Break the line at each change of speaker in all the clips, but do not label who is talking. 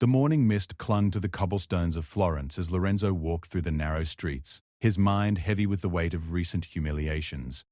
The morning mist clung to the cobblestones of Florence as Lorenzo walked through the narrow streets, his mind heavy with the weight of recent humiliations.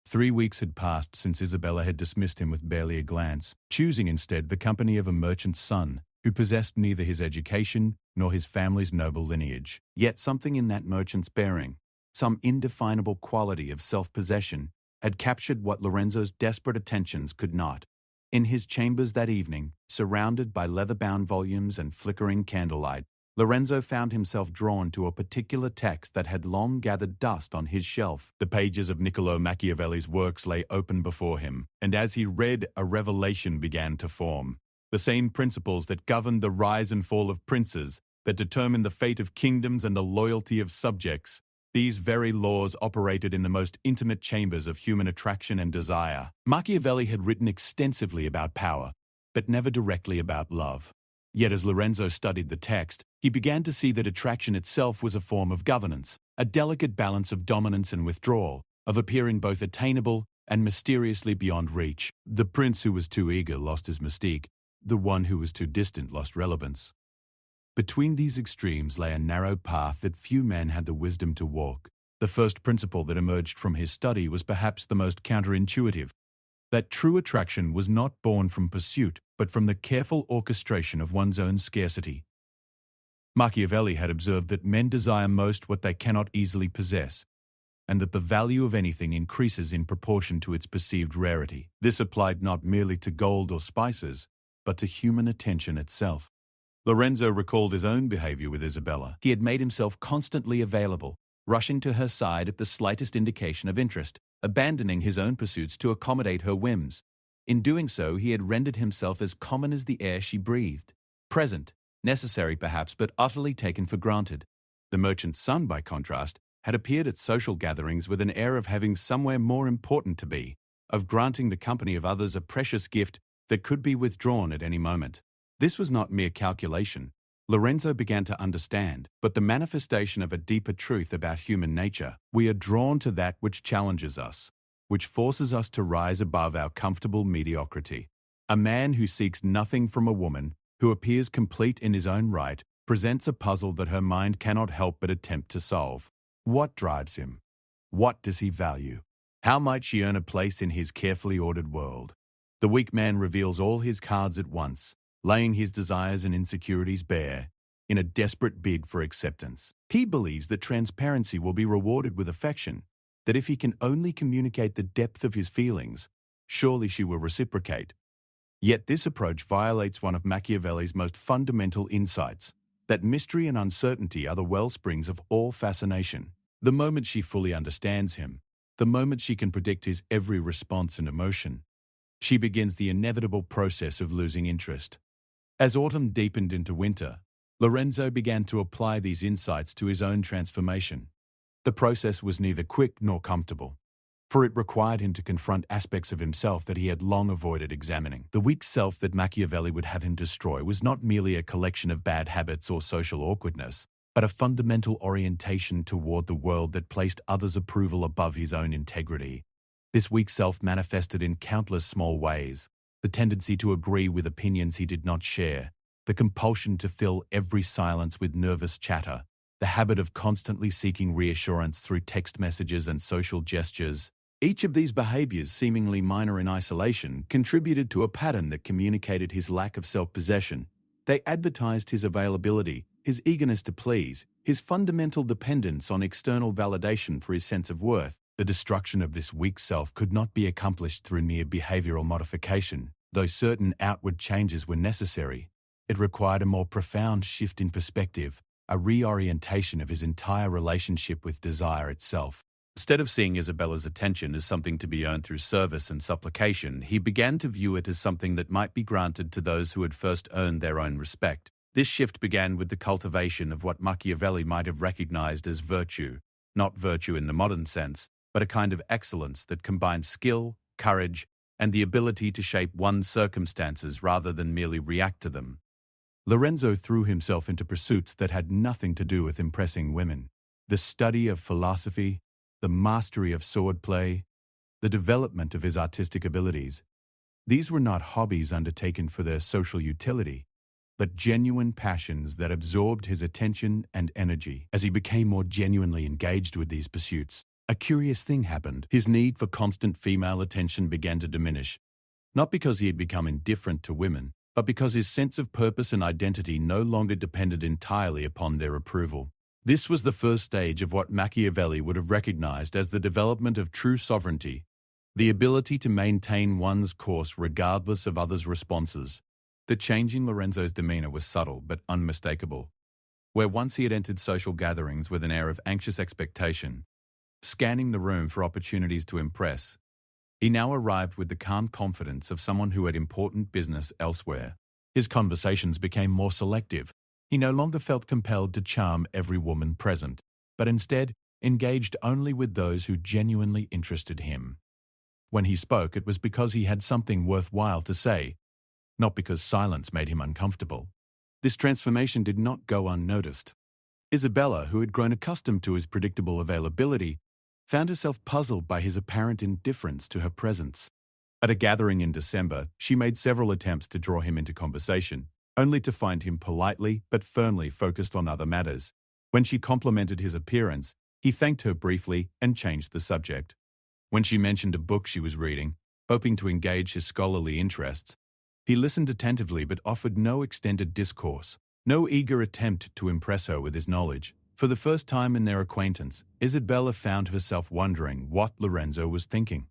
3 weeks had passed since Isabella had dismissed him with barely a glance, choosing instead the company of a merchant's son, who possessed neither his education nor his family's noble lineage. Yet something in that merchant's bearing, some indefinable quality of self-possession, had captured what Lorenzo's desperate attentions could not. In his chambers that evening, surrounded by leather-bound volumes and flickering candlelight, Lorenzo found himself drawn to a particular text that had long gathered dust on his shelf. The pages of Niccolo Machiavelli's works lay open before him, and as he read, a revelation began to form. The same principles that governed the rise and fall of princes, that determined the fate of kingdoms and the loyalty of subjects, these very laws operated in the most intimate chambers of human attraction and desire. Machiavelli had written extensively about power, but never directly about love. Yet as Lorenzo studied the text, he began to see that attraction itself was a form of governance, a delicate balance of dominance and withdrawal, of appearing both attainable and mysteriously beyond reach. The prince who was too eager lost his mystique, the one who was too distant lost relevance. Between these extremes lay a narrow path that few men had the wisdom to walk. The first principle that emerged from his study was perhaps the most counterintuitive, that true attraction was not born from pursuit, but from the careful orchestration of one's own scarcity. Machiavelli had observed that men desire most what they cannot easily possess, and that the value of anything increases in proportion to its perceived rarity. This applied not merely to gold or spices, but to human attention itself. Lorenzo recalled his own behavior with Isabella. He had made himself constantly available, rushing to her side at the slightest indication of interest, abandoning his own pursuits to accommodate her whims. In doing so, he had rendered himself as common as the air she breathed, present, necessary perhaps, but utterly taken for granted. The merchant's son, by contrast, had appeared at social gatherings with an air of having somewhere more important to be, of granting the company of others a precious gift that could be withdrawn at any moment. This was not mere calculation. Lorenzo began to understand, but the manifestation of a deeper truth about human nature. We are drawn to that which challenges us, which forces us to rise above our comfortable mediocrity. A man who seeks nothing from a woman, who appears complete in his own right, presents a puzzle that her mind cannot help but attempt to solve. What drives him? What does he value? How might she earn a place in his carefully ordered world? The weak man reveals all his cards at once, laying his desires and insecurities bare, in a desperate bid for acceptance. He believes that transparency will be rewarded with affection, that if he can only communicate the depth of his feelings, surely she will reciprocate. Yet this approach violates one of Machiavelli's most fundamental insights, that mystery and uncertainty are the wellsprings of all fascination. The moment she fully understands him, the moment she can predict his every response and emotion, she begins the inevitable process of losing interest. As autumn deepened into winter, Lorenzo began to apply these insights to his own transformation. The process was neither quick nor comfortable, for it required him to confront aspects of himself that he had long avoided examining. The weak self that Machiavelli would have him destroy was not merely a collection of bad habits or social awkwardness, but a fundamental orientation toward the world that placed others' approval above his own integrity. This weak self manifested in countless small ways: the tendency to agree with opinions he did not share, the compulsion to fill every silence with nervous chatter, the habit of constantly seeking reassurance through text messages and social gestures. Each of these behaviors, seemingly minor in isolation, contributed to a pattern that communicated his lack of self-possession. They advertised his availability, his eagerness to please, his fundamental dependence on external validation for his sense of worth. The destruction of this weak self could not be accomplished through mere behavioral modification. Though certain outward changes were necessary, it required a more profound shift in perspective, a reorientation of his entire relationship with desire itself. Instead of seeing Isabella's attention as something to be earned through service and supplication, he began to view it as something that might be granted to those who had first earned their own respect. This shift began with the cultivation of what Machiavelli might have recognized as virtue, not virtue in the modern sense, but a kind of excellence that combines skill, courage, and the ability to shape one's circumstances rather than merely react to them. Lorenzo threw himself into pursuits that had nothing to do with impressing women. The study of philosophy, the mastery of swordplay, the development of his artistic abilities. These were not hobbies undertaken for their social utility. but genuine passions that absorbed his attention and energy. As he became more genuinely engaged with these pursuits, a curious thing happened. His need for constant female attention began to diminish, not because he had become indifferent to women, but because his sense of purpose and identity no longer depended entirely upon their approval. This was the first stage of what Machiavelli would have recognized as the development of true sovereignty, the ability to maintain one's course regardless of others' responses. The change in Lorenzo's demeanor was subtle but unmistakable. Where once he had entered social gatherings with an air of anxious expectation, scanning the room for opportunities to impress, he now arrived with the calm confidence of someone who had important business elsewhere. His conversations became more selective. He no longer felt compelled to charm every woman present, but instead engaged only with those who genuinely interested him. When he spoke, it was because he had something worthwhile to say, not because silence made him uncomfortable. This transformation did not go unnoticed. Isabella, who had grown accustomed to his predictable availability, found herself puzzled by his apparent indifference to her presence. At a gathering in December, she made several attempts to draw him into conversation, only to find him politely but firmly focused on other matters. When she complimented his appearance, he thanked her briefly and changed the subject. When she mentioned a book she was reading, hoping to engage his scholarly interests, he listened attentively but offered no extended discourse, no eager attempt to impress her with his knowledge. For the first time in their acquaintance, Isabella found herself wondering what Lorenzo was thinking.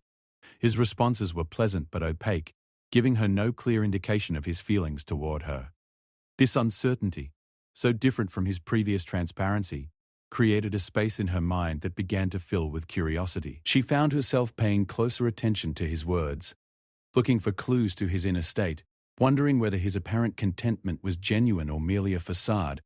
His responses were pleasant but opaque, giving her no clear indication of his feelings toward her. This uncertainty, so different from his previous transparency, created a space in her mind that began to fill with curiosity. She found herself paying closer attention to his words, looking for clues to his inner state, wondering whether his apparent contentment was genuine or merely a facade.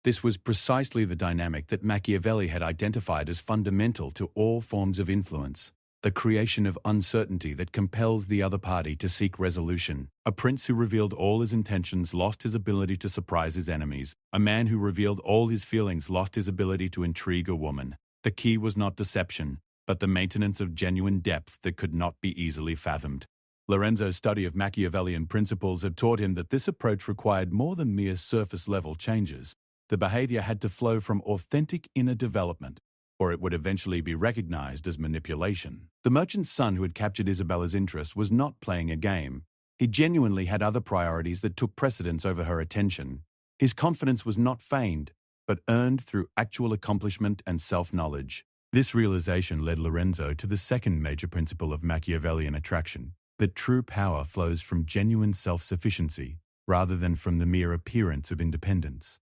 This was precisely the dynamic that Machiavelli had identified as fundamental to all forms of influence, the creation of uncertainty that compels the other party to seek resolution. A prince who revealed all his intentions lost his ability to surprise his enemies. A man who revealed all his feelings lost his ability to intrigue a woman. The key was not deception, but the maintenance of genuine depth that could not be easily fathomed. Lorenzo's study of Machiavellian principles had taught him that this approach required more than mere surface-level changes. The behavior had to flow from authentic inner development, or it would eventually be recognized as manipulation. The merchant's son who had captured Isabella's interest was not playing a game. He genuinely had other priorities that took precedence over her attention. His confidence was not feigned, but earned through actual accomplishment and self-knowledge. This realization led Lorenzo to the second major principle of Machiavellian attraction, that true power flows from genuine self-sufficiency, rather than from the mere appearance of independence.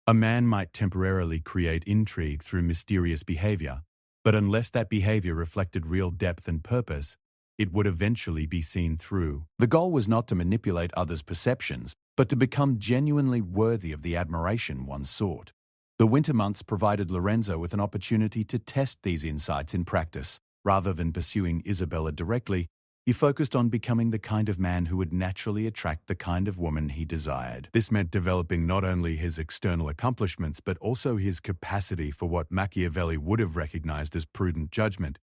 A man might temporarily create intrigue through mysterious behavior, but unless that behavior reflected real depth and purpose, it would eventually be seen through. The goal was not to manipulate others' perceptions, but to become genuinely worthy of the admiration one sought. The winter months provided Lorenzo with an opportunity to test these insights in practice. Rather than pursuing Isabella directly, he focused on becoming the kind of man who would naturally attract the kind of woman he desired. This meant developing not only his external accomplishments but also his capacity for what Machiavelli would have recognized as prudent judgment,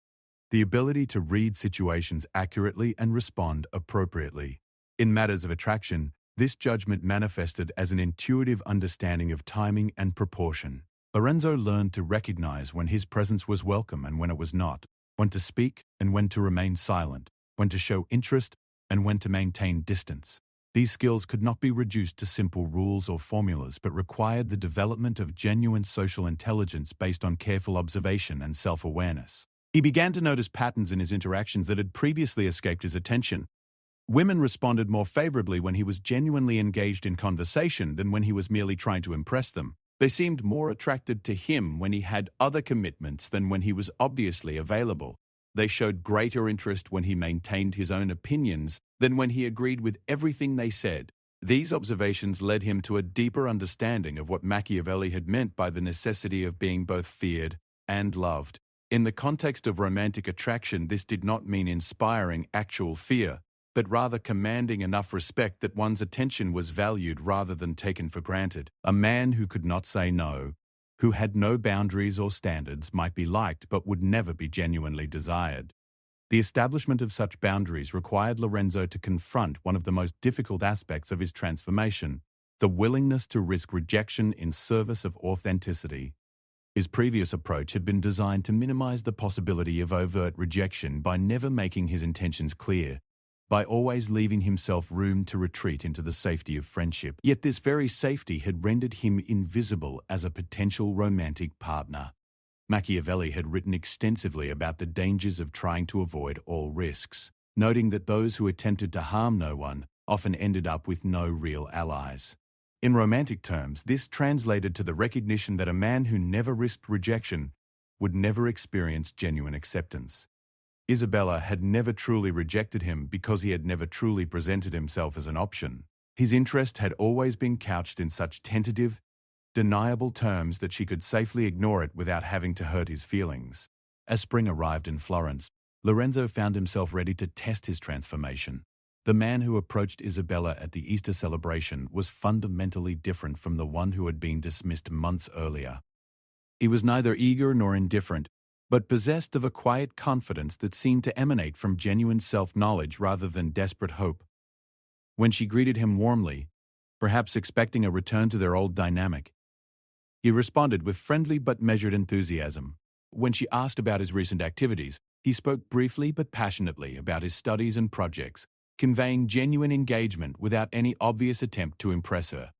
the ability to read situations accurately and respond appropriately. In matters of attraction, this judgment manifested as an intuitive understanding of timing and proportion. Lorenzo learned to recognize when his presence was welcome and when it was not, when to speak and when to remain silent, when to show interest and when to maintain distance. These skills could not be reduced to simple rules or formulas, but required the development of genuine social intelligence based on careful observation and self-awareness. He began to notice patterns in his interactions that had previously escaped his attention. Women responded more favorably when he was genuinely engaged in conversation than when he was merely trying to impress them. They seemed more attracted to him when he had other commitments than when he was obviously available. They showed greater interest when he maintained his own opinions than when he agreed with everything they said. These observations led him to a deeper understanding of what Machiavelli had meant by the necessity of being both feared and loved. In the context of romantic attraction, this did not mean inspiring actual fear, but rather commanding enough respect that one's attention was valued rather than taken for granted. A man who could not say no, who had no boundaries or standards, might be liked but would never be genuinely desired. The establishment of such boundaries required Lorenzo to confront one of the most difficult aspects of his transformation, the willingness to risk rejection in service of authenticity. His previous approach had been designed to minimize the possibility of overt rejection by never making his intentions clear, by always leaving himself room to retreat into the safety of friendship. Yet this very safety had rendered him invisible as a potential romantic partner. Machiavelli had written extensively about the dangers of trying to avoid all risks, noting that those who attempted to harm no one often ended up with no real allies. In romantic terms, this translated to the recognition that a man who never risked rejection would never experience genuine acceptance. Isabella had never truly rejected him because he had never truly presented himself as an option. His interest had always been couched in such tentative, deniable terms that she could safely ignore it without having to hurt his feelings. As spring arrived in Florence, Lorenzo found himself ready to test his transformation. The man who approached Isabella at the Easter celebration was fundamentally different from the one who had been dismissed months earlier. He was neither eager nor indifferent, but possessed of a quiet confidence that seemed to emanate from genuine self-knowledge rather than desperate hope. When she greeted him warmly, perhaps expecting a return to their old dynamic, he responded with friendly but measured enthusiasm. When she asked about his recent activities, he spoke briefly but passionately about his studies and projects, conveying genuine engagement without any obvious attempt to impress her.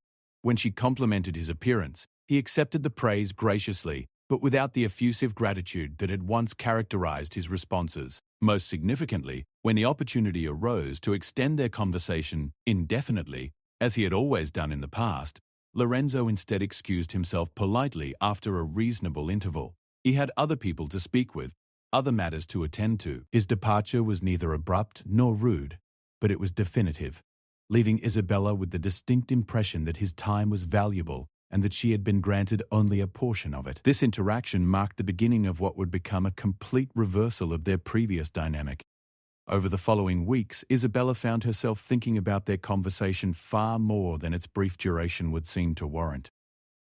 When she complimented his appearance, he accepted the praise graciously, but without the effusive gratitude that had once characterized his responses. Most significantly, when the opportunity arose to extend their conversation indefinitely, as he had always done in the past, Lorenzo instead excused himself politely after a reasonable interval. He had other people to speak with, other matters to attend to. His departure was neither abrupt nor rude, but it was definitive, leaving Isabella with the distinct impression that his time was valuable and that she had been granted only a portion of it. This interaction marked the beginning of what would become a complete reversal of their previous dynamic. Over the following weeks, Isabella found herself thinking about their conversation far more than its brief duration would seem to warrant.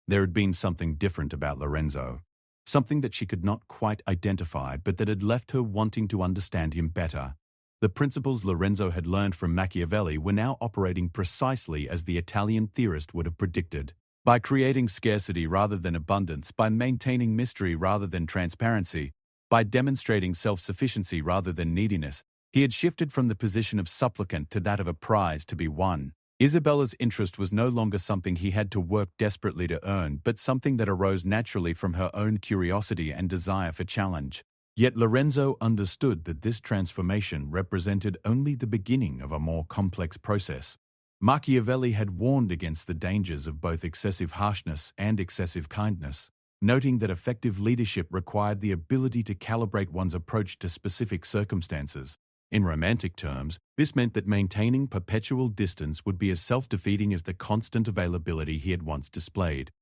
There had been something different about Lorenzo, something that she could not quite identify but that had left her wanting to understand him better. The principles Lorenzo had learned from Machiavelli were now operating precisely as the Italian theorist would have predicted. By creating scarcity rather than abundance, by maintaining mystery rather than transparency, by demonstrating self-sufficiency rather than neediness, he had shifted from the position of supplicant to that of a prize to be won. Isabella's interest was no longer something he had to work desperately to earn, but something that arose naturally from her own curiosity and desire for challenge. Yet Lorenzo understood that this transformation represented only the beginning of a more complex process. Machiavelli had warned against the dangers of both excessive harshness and excessive kindness, noting that effective leadership required the ability to calibrate one's approach to specific circumstances. In romantic terms, this meant that maintaining perpetual distance would be as self-defeating as the constant availability he had once displayed.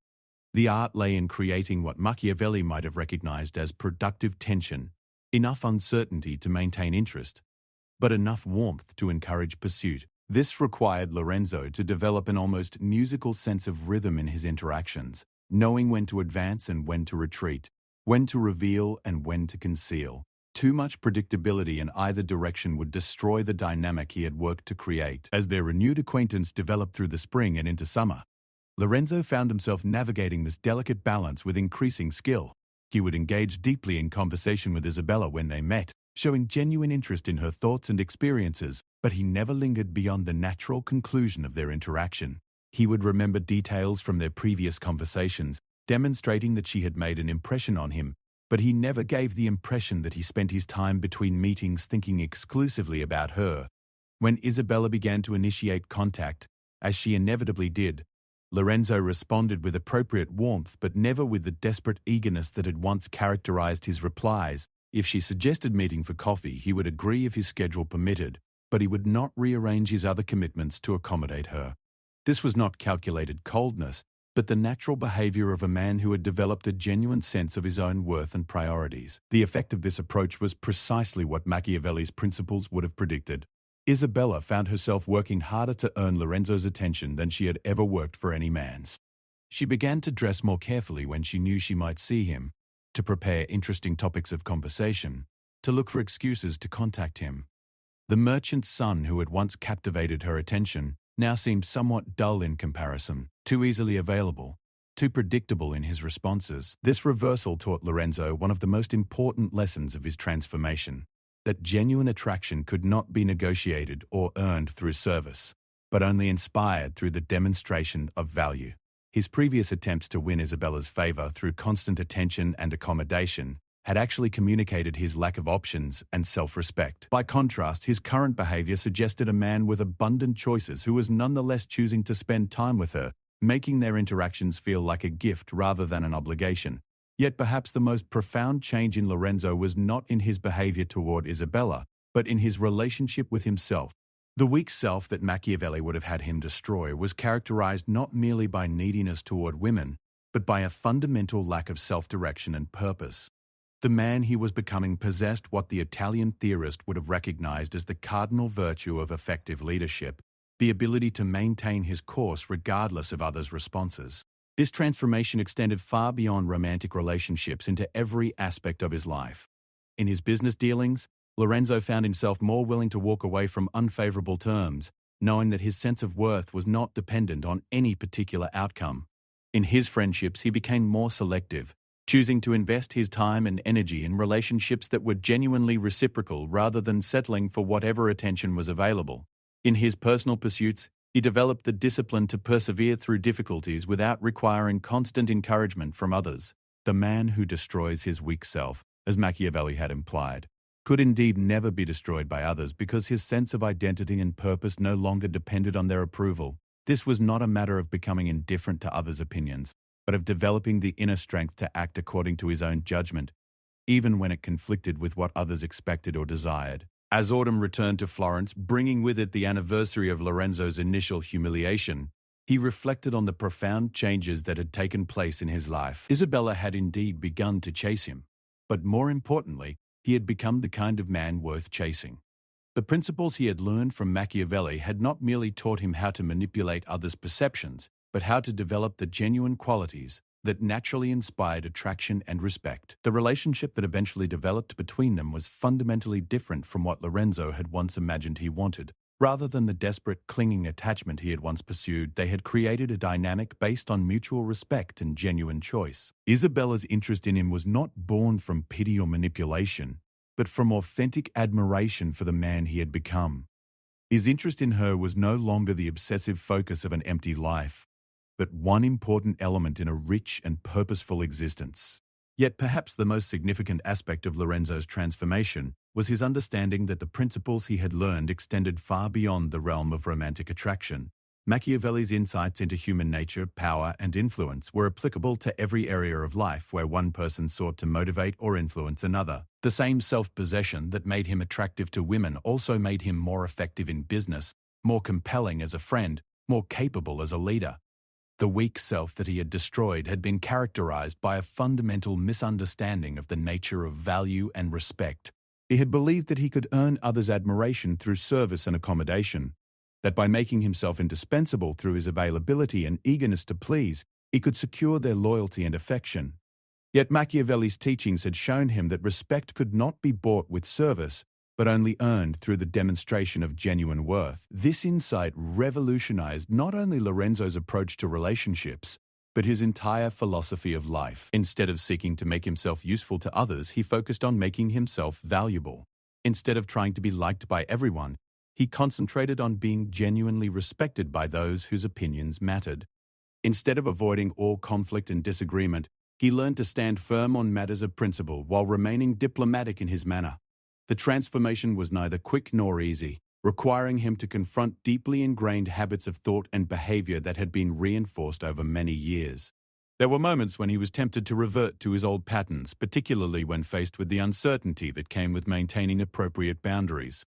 The art lay in creating what Machiavelli might have recognized as productive tension, enough uncertainty to maintain interest, but enough warmth to encourage pursuit. This required Lorenzo to develop an almost musical sense of rhythm in his interactions, knowing when to advance and when to retreat, when to reveal and when to conceal. Too much predictability in either direction would destroy the dynamic he had worked to create. As their renewed acquaintance developed through the spring and into summer, Lorenzo found himself navigating this delicate balance with increasing skill. He would engage deeply in conversation with Isabella when they met, showing genuine interest in her thoughts and experiences, but he never lingered beyond the natural conclusion of their interaction. He would remember details from their previous conversations, demonstrating that she had made an impression on him, but he never gave the impression that he spent his time between meetings thinking exclusively about her. When Isabella began to initiate contact, as she inevitably did, Lorenzo responded with appropriate warmth but never with the desperate eagerness that had once characterized his replies. If she suggested meeting for coffee, he would agree if his schedule permitted, but he would not rearrange his other commitments to accommodate her. This was not calculated coldness, but the natural behavior of a man who had developed a genuine sense of his own worth and priorities. The effect of this approach was precisely what Machiavelli's principles would have predicted. Isabella found herself working harder to earn Lorenzo's attention than she had ever worked for any man's. She began to dress more carefully when she knew she might see him, to prepare interesting topics of conversation, to look for excuses to contact him. The merchant's son who had once captivated her attention now seemed somewhat dull in comparison, too easily available, too predictable in his responses. This reversal taught Lorenzo one of the most important lessons of his transformation, that genuine attraction could not be negotiated or earned through service, but only inspired through the demonstration of value. His previous attempts to win Isabella's favor through constant attention and accommodation had actually communicated his lack of options and self-respect. By contrast, his current behavior suggested a man with abundant choices who was nonetheless choosing to spend time with her, making their interactions feel like a gift rather than an obligation. Yet perhaps the most profound change in Lorenzo was not in his behavior toward Isabella, but in his relationship with himself. The weak self that Machiavelli would have had him destroy was characterized not merely by neediness toward women, but by a fundamental lack of self-direction and purpose. The man he was becoming possessed what the Italian theorist would have recognized as the cardinal virtue of effective leadership, the ability to maintain his course regardless of others' responses. This transformation extended far beyond romantic relationships into every aspect of his life. In his business dealings, Lorenzo found himself more willing to walk away from unfavorable terms, knowing that his sense of worth was not dependent on any particular outcome. In his friendships, he became more selective, choosing to invest his time and energy in relationships that were genuinely reciprocal rather than settling for whatever attention was available. In his personal pursuits, he developed the discipline to persevere through difficulties without requiring constant encouragement from others. The man who destroys his weak self, as Machiavelli had implied, could indeed never be destroyed by others because his sense of identity and purpose no longer depended on their approval. This was not a matter of becoming indifferent to others' opinions, but of developing the inner strength to act according to his own judgment, even when it conflicted with what others expected or desired. As autumn returned to Florence, bringing with it the anniversary of Lorenzo's initial humiliation, he reflected on the profound changes that had taken place in his life. Isabella had indeed begun to chase him, but more importantly, he had become the kind of man worth chasing. The principles he had learned from Machiavelli had not merely taught him how to manipulate others' perceptions, but how to develop the genuine qualities that naturally inspired attraction and respect. The relationship that eventually developed between them was fundamentally different from what Lorenzo had once imagined he wanted. Rather than the desperate, clinging attachment he had once pursued, they had created a dynamic based on mutual respect and genuine choice. Isabella's interest in him was not born from pity or manipulation, but from authentic admiration for the man he had become. His interest in her was no longer the obsessive focus of an empty life, but one important element in a rich and purposeful existence. Yet perhaps the most significant aspect of Lorenzo's transformation was his understanding that the principles he had learned extended far beyond the realm of romantic attraction. Machiavelli's insights into human nature, power, and influence were applicable to every area of life where one person sought to motivate or influence another. The same self-possession that made him attractive to women also made him more effective in business, more compelling as a friend, more capable as a leader. The weak self that he had destroyed had been characterized by a fundamental misunderstanding of the nature of value and respect. He had believed that he could earn others' admiration through service and accommodation, that by making himself indispensable through his availability and eagerness to please, he could secure their loyalty and affection. Yet Machiavelli's teachings had shown him that respect could not be bought with service, but only earned through the demonstration of genuine worth. This insight revolutionized not only Lorenzo's approach to relationships, but his entire philosophy of life. Instead of seeking to make himself useful to others, he focused on making himself valuable. Instead of trying to be liked by everyone, he concentrated on being genuinely respected by those whose opinions mattered. Instead of avoiding all conflict and disagreement, he learned to stand firm on matters of principle while remaining diplomatic in his manner. The transformation was neither quick nor easy, requiring him to confront deeply ingrained habits of thought and behavior that had been reinforced over many years. There were moments when he was tempted to revert to his old patterns, particularly when faced with the uncertainty that came with maintaining appropriate boundaries.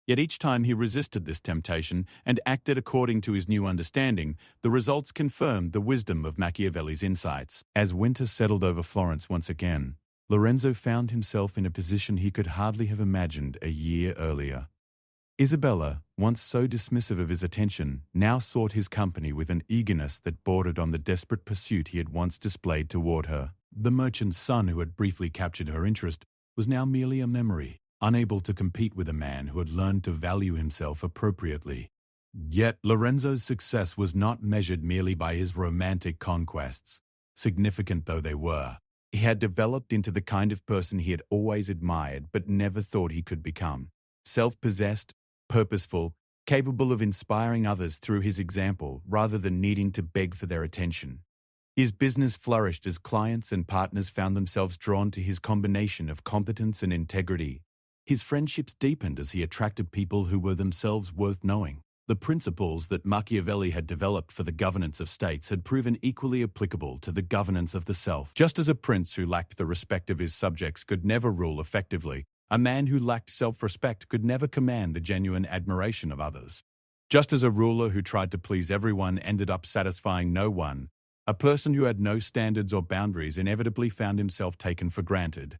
Yet each time he resisted this temptation and acted according to his new understanding, the results confirmed the wisdom of Machiavelli's insights. As winter settled over Florence once again, Lorenzo found himself in a position he could hardly have imagined a year earlier. Isabella, once so dismissive of his attention, now sought his company with an eagerness that bordered on the desperate pursuit he had once displayed toward her. The merchant's son who had briefly captured her interest was now merely a memory, unable to compete with a man who had learned to value himself appropriately. Yet Lorenzo's success was not measured merely by his romantic conquests, significant though they were. He had developed into the kind of person he had always admired but never thought he could become. Self-possessed, purposeful, capable of inspiring others through his example rather than needing to beg for their attention. His business flourished as clients and partners found themselves drawn to his combination of competence and integrity. His friendships deepened as he attracted people who were themselves worth knowing. The principles that Machiavelli had developed for the governance of states had proven equally applicable to the governance of the self. Just as a prince who lacked the respect of his subjects could never rule effectively, a man who lacked self-respect could never command the genuine admiration of others. Just as a ruler who tried to please everyone ended up satisfying no one, a person who had no standards or boundaries inevitably found himself taken for granted.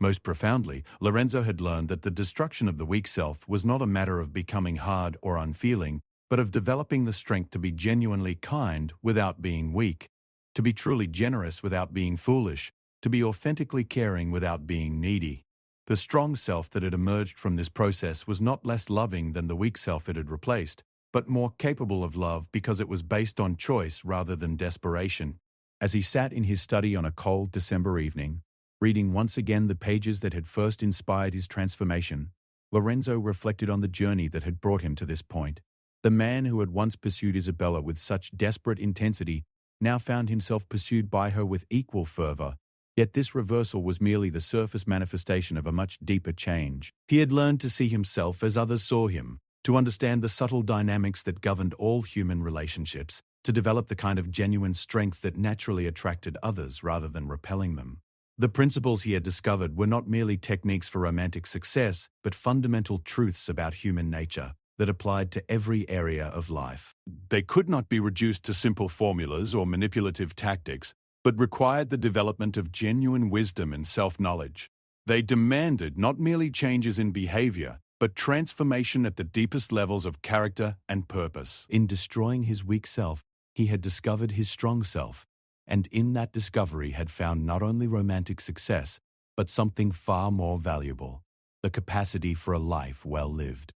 Most profoundly, Lorenzo had learned that the destruction of the weak self was not a matter of becoming hard or unfeeling, but of developing the strength to be genuinely kind without being weak, to be truly generous without being foolish, to be authentically caring without being needy. The strong self that had emerged from this process was not less loving than the weak self it had replaced, but more capable of love because it was based on choice rather than desperation. As he sat in his study on a cold December evening, reading once again the pages that had first inspired his transformation, Lorenzo reflected on the journey that had brought him to this point. The man who had once pursued Isabella with such desperate intensity now found himself pursued by her with equal fervor, yet this reversal was merely the surface manifestation of a much deeper change. He had learned to see himself as others saw him, to understand the subtle dynamics that governed all human relationships, to develop the kind of genuine strength that naturally attracted others rather than repelling them. The principles he had discovered were not merely techniques for romantic success, but fundamental truths about human nature that applied to every area of life. They could not be reduced to simple formulas or manipulative tactics, but required the development of genuine wisdom and self-knowledge. They demanded not merely changes in behavior, but transformation at the deepest levels of character and purpose. In destroying his weak self, he had discovered his strong self, and in that discovery had found not only romantic success, but something far more valuable: the capacity for a life well lived.